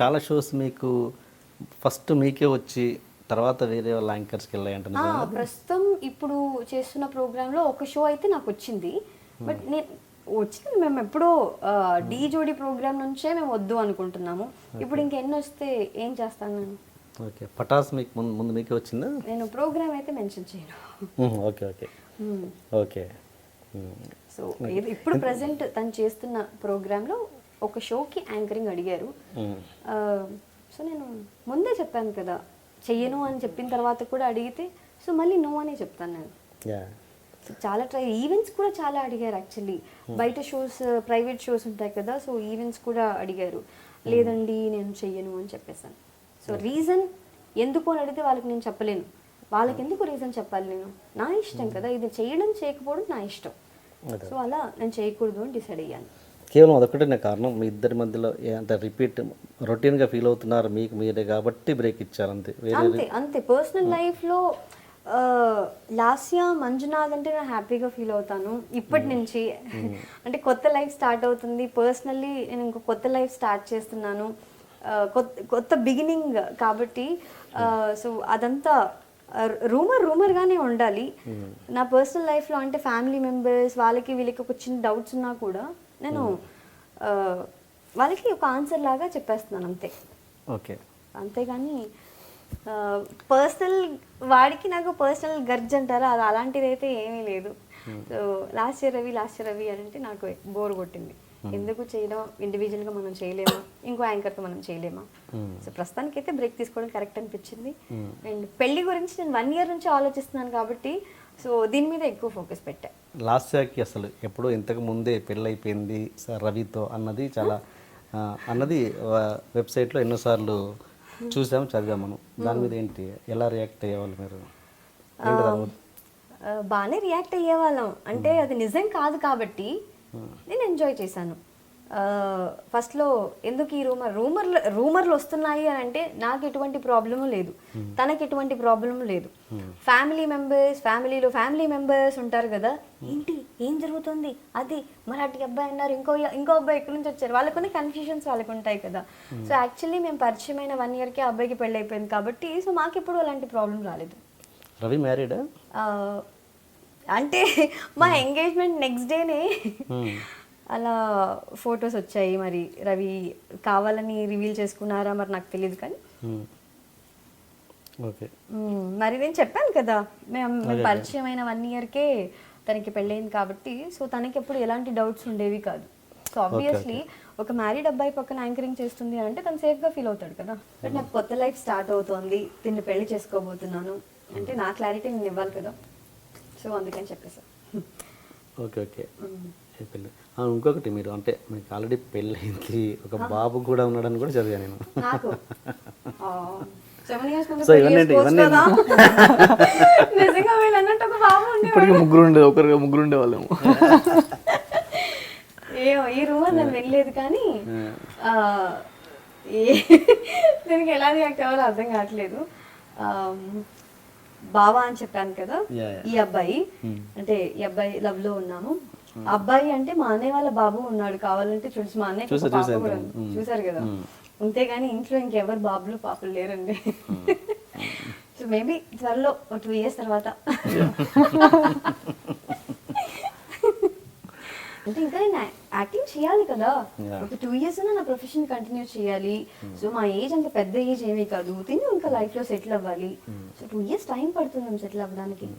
చాలా షోస్ మీకు ఫస్ట్ మీకే వచ్చి తర్వాత వేరే వాళ్ళ యాంకర్స్కి వెళ్ళాయంటే ప్రస్తుతం ఇప్పుడు చేస్తున్న ప్రోగ్రాంలో ఒక షో అయితే నాకు వచ్చింది. బట్ నేను వచ్చింది మేము ఎప్పుడో డీ జోడీ ప్రోగ్రామ్ నుంచే మేము వద్దు అనుకుంటున్నాము. ఇప్పుడు ఇంకెన్ని వస్తే ఏం చేస్తాను నేను. ఓకే, పటాస్ మీకు ముందు మీకే వచ్చిందా? నేను ప్రోగ్రామ్ అయితే మెన్షన్ చేయను. Okay okay okay. సో ఇప్పుడు ప్రజెంట్ తను చేస్తున్న ప్రోగ్రాంలో ఒక షోకి యాంకరింగ్ అడిగారు. సో నేను ముందే చెప్పాను కదా చెయ్యను అని చెప్పిన తర్వాత కూడా అడిగితే సో మళ్ళీ నో అనే చెప్తాను నేను. చాలా ఈవెంట్స్ కూడా చాలా అడిగారు యాక్చువల్లీ. బయట షోస్ ప్రైవేట్ షోస్ ఉంటాయి కదా, సో ఈవెంట్స్ కూడా అడిగారు. లేదండి నేను చెయ్యను అని చెప్పేసాను. సో రీజన్ ఎందుకు అని అడిగితే వాళ్ళకి నేను చెప్పలేను. వాళ్ళకి ఎందుకు రీజన్ చెప్పాలి నేను? నా ఇష్టం కదా, ఇది చేయడం చేయకపోవడం నా ఇష్టం. సో అలా నేను చేయకూడదు అని డిసైడ్ అయ్యాను. కేవలం అదొకటే నా కారణం, మీ ఇద్దరి మధ్యలో అంత రిపీట్ రొటీన్గా ఫీల్ అవుతున్నారు మీకు మీరే కాబట్టి బ్రేక్ ఇచ్చారు అంతే. అంతే అంతే. పర్సనల్ లైఫ్లో లాస్యా మంజునాథ్ అంటే నేను హ్యాపీగా ఫీల్ అవుతాను ఇప్పటి నుంచి. అంటే కొత్త లైఫ్ స్టార్ట్ అవుతుంది. పర్సనల్లీ నేను ఇంకో కొత్త లైఫ్ స్టార్ట్ చేస్తున్నాను, కొత్త బిగినింగ్ కాబట్టి. సో అదంతా రూమర్గానే ఉండాలి. నా పర్సనల్ లైఫ్లో అంటే ఫ్యామిలీ మెంబర్స్ వాళ్ళకి వీళ్ళకి ఒక చిన్న డౌట్స్ ఉన్నా కూడా నేను వాళ్ళకి ఒక ఆన్సర్ లాగా చెప్పేస్తున్నాను అంతే. ఓకే, అంతేగాని పర్సనల్ వాడికి నాకు పర్సనల్ గర్జ్ అంటారా అది అలాంటిది అయితే ఏమీ లేదు. సో లాస్ట్ ఇయర్ రవి అంటే నాకు బోర్ కొట్టింది. ఎందుకు చేయడం, ఇండివిజువల్గా మనం చేయలేమా, ఇంకో యాంకర్తో మనం చేయలేమా. సో ప్రస్తుతానికి అయితే బ్రేక్ తీసుకోవడం కరెక్ట్ అనిపించింది. అండ్ పెళ్లి గురించి నేను 1 year నుంచి ఆలోచిస్తున్నాను కాబట్టి సో దీని మీద ఎక్కువ ఫోకస్ పెట్టా. లాస్ట్ ఇయర్కి అసలు ఎప్పుడో ఇంతకు ముందే పెళ్ళైపోయింది రవితో అన్నది చాలా అన్నది వెబ్సైట్లో ఎన్నోసార్లు చూసాము చదివాము మనం. దాని మీద ఏంటి, ఎలా రియాక్ట్ అయ్యేవాళ్ళు మీరు? బాగానే రియాక్ట్ అయ్యేవాళ్ళం. అంటే అది నిజం కాదు కాబట్టి నేను ఎంజాయ్ చేశాను. ఫస్ట్లో ఎందుకు ఈ రూమర్లు వస్తున్నాయి అని అంటే నాకు ఎటువంటి ప్రాబ్లము లేదు, తనకి ఎటువంటి ప్రాబ్లము లేదు. ఫ్యామిలీ మెంబర్స్ ఉంటారు కదా, ఏంటి ఏం జరుగుతుంది, అది మరాఠీ అబ్బాయి అన్నారు, ఇంకో అబ్బాయి ఎక్కడి నుంచి వచ్చారు, వాళ్ళకున్న కన్ఫ్యూజన్స్ వాళ్ళకు ఉంటాయి కదా. సో యాక్చువల్లీ మేము పరిచయమైన 1 yearకే అబ్బాయికి పెళ్ళి అయిపోయింది కాబట్టి సో మాకు ఎప్పుడు అలాంటి ప్రాబ్లం రాలేదు. రవి మ్యారీడా? అంటే మా ఎంగేజ్మెంట్ నెక్స్ట్ డేనే అలా ఫొటోస్ వచ్చాయి. మరి రవి కావాలని రివీల్ చేసుకున్నారా మరి నాకు తెలియదు కానీ మరి నేను చెప్పాను కదా మేము పరిచయం అయిన 1 yearకే తనకి పెళ్ళయింది కాబట్టి సో తనకి ఎప్పుడు ఎలాంటి డౌట్స్ ఉండేవి కాదు. సో ఆబ్వియస్లీ ఒక మ్యారీడ్ అబ్బాయి పక్కన యాంకరింగ్ చేస్తుంది అంటే తను సేఫ్గా ఫీల్ అవుతాడు కదా. బట్ నాకు కొత్త లైఫ్ స్టార్ట్ అవుతోంది, తిన్ని పెళ్లి చేసుకోబోతున్నాను అంటే నా క్లారిటీ నేను ఇవ్వాలి కదా. సో అందుకని చెప్పేసా. Okay okay. ఇంకొకటి మీరు అంటే మీకు ఆల్రెడీ పెళ్ళయింది, ఒక బాబు కూడా ఉన్నాడని కూడా చదివాను నేను. సో ఇవన్నీ ఇప్పటికీ ముగ్గురు ఉండేవాళ్ళము. ఈ రూమర్ నేను వెళ్ళలేదు కానీ దీనికి ఎలా రియాక్ట్ అవ్వాలో అర్థం కావట్లేదు. బావా అని చెప్పాను కదా, ఈ అబ్బాయి అంటే ఈ అబ్బాయి లవ్ లో ఉన్నాము. అబ్బాయి అంటే మా అన్నయ్య వాళ్ళ బాబు ఉన్నాడు, కావాలంటే చూసి మా అన్నయ్య చూసారు కదా. అంతేగాని ఇంట్లో ఇంకెవరు బాబులు పాపలు లేరండి. సో మేబీ త్వరలో 2 years తర్వాత అంటే ఇంకా నేను యాక్టింగ్ చేయాలి కదా. ఒక 2 years నా ప్రొఫెషన్ కంటిన్యూ చేయాలి. సో మా ఏజ్ అంత పెద్ద ఏజ్ ఏమీ కాదు, తిని ఇంకా లైఫ్ లో సెటిల్ అవ్వాలి. సో 2 years టైం పడుతుంది సెటిల్ అవ్వడానికి.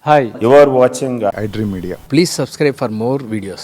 Hi, you are watching iDream Media. Please subscribe for more videos.